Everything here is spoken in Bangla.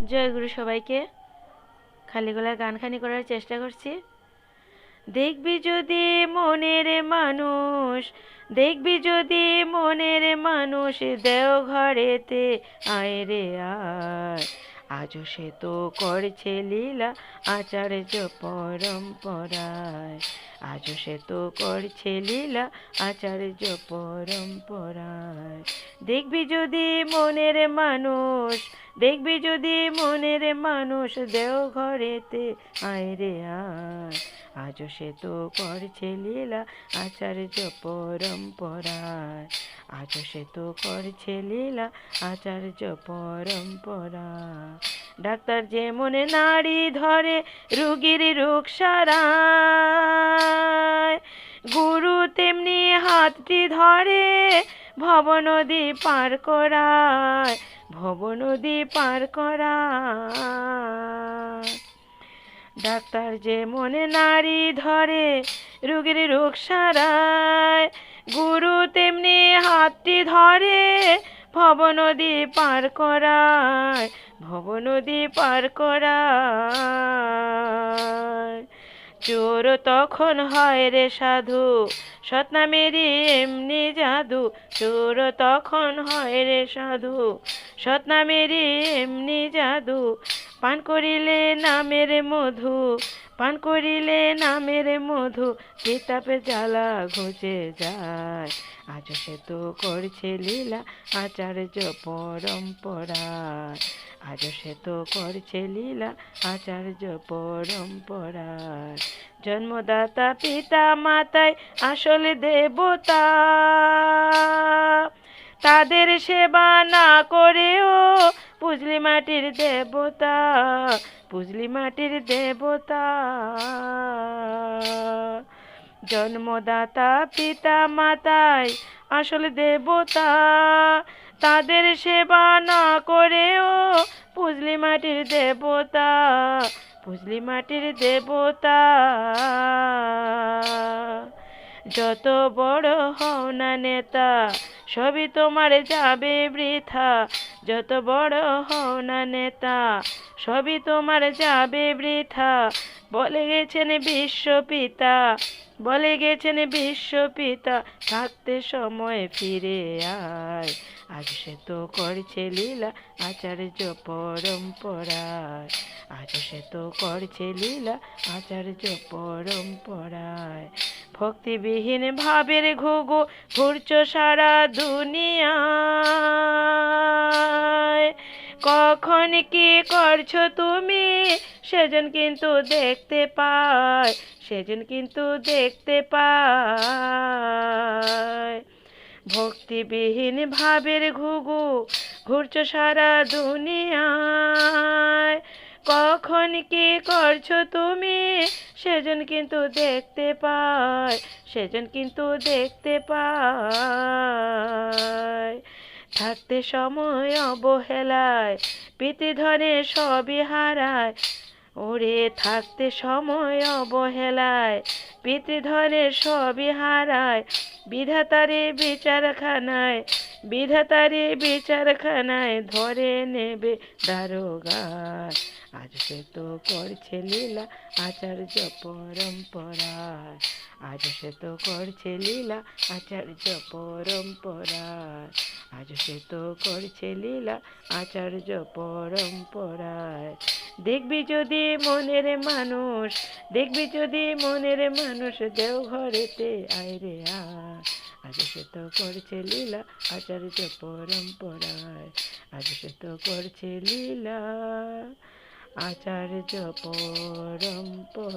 জয় গুরু সবাইকে। খালি গলায় গানখানি করার চেষ্টা করছি। দেখবি যদি মনের মানুষ, দেখবি যদি মনের মানুষ, দেওঘরেতে আয় রে আয়। আজও সে তো করছে লীলা আচার্য পরম্পরায়। আজও সে তো করছে লীলা আচার্য পরম্পরায়। দেখবি যদি মনের মানুষ, দেখবি যদি মনের মানুষ, দেওঘরেতে আয় রে আয়। আজও সে তো করছে লীলা আচার্য পরম্পরায়। আজও সে তো করছে লীলা আচার্য পরম্পরা। ডাক্তার যেমন নাড়ি ধরে রুগীর রোগ সারায়, গুরু তেমনি হাতটি ধরে ভব নদী পার করায়, ভব নদী পার করায়। ডাক্তার যেমন নাড়ি ধরে রোগীর রোগ সারায়, গুরু তেমনি হাতটি ধরে ভব নদী পার করায়, ভব নদী পার করায়। চোর তখন হয় রে সাধু, সৎনামেরই এমনি জাদু। চোর তখন হয় রে সাধু, সৎনামেরই এমনি জাদু। পান করিলে নামের মধু, পান করিলে নামের মধু, কিতাবে জ্বালা ঘুচে যায়। আজও সে তো করছে লীলা আচার্য পরম্পরায়। আজও সে তো করছে লীলা আচার্য পরম্পরায়। জন্মদাতা পিতা মাতায় আসলে দেবতা, তাদের সেবা না করেও পুজলি মাটির দেবতা, পুজলি মাটির দেবতা। জন্মদাতা পিতা মাতায় আসলে দেবতা, তাদের সেবা না করেও পুজলি মাটির দেবতা, পুজলি মাটির দেবতা। যত বড় হও না নেতা, সবই তোমার যাবে বৃথা। যত বড় হও না নেতা, সবই তোমার যাবে বৃথা। বলে গেছেন বিশ্বপিতা, বলে গেছেন বিশ্বপিতা, থাকতে সময় ফিরে আয়। আজ সে তো করছে লীলা আচার্য পরম্পরায়। আজ সে তো করছে লীলা আচার্য পরম্পরায়। ভক্তিবিহীন ভাবের ঘুঘু ঘুরছ সারা দুনিয়ায়। কখন কি করছো তুমি সেজন কিন্তু দেখতে পায়, সেজন কিন্তু দেখতে পায়। ভক্তিবিহীন ভাবের ঘুঘু ঘুরছ সারা দুনিয়ায়। কখন কি করছো তুমি সেজন কিন্তু দেখতে পায়, সেজন কিন্তু দেখতে পায়। থাকতে সময় অবহেলায় পিতৃধনে সবই হারায়। ওরে থাকতে সময় অবহেলায় পিতৃধনের সবই হারায়। বিধাতারে বিচারখানায়, বিধাতারে বিচারখানায় ধরে নেবে দারোগায়। আজ সে তো করছে লীলা আচার্য পরম্পরায়। আজ সে তো করছে লীলা আচার্য পরম্পরায়। আজ সে তো করছে লীলা আচার্য পরম্পরায়। দেখবি যদি মনের মানুষ, দেখবি যদি মনের মানুষ, দেওঘরেতে আয় রে আয়। আজ সে তো করছে লীলা আচার্য পরম্পরায়। আজ সে তো করছে লীলা আচার্য পরম্পরায়।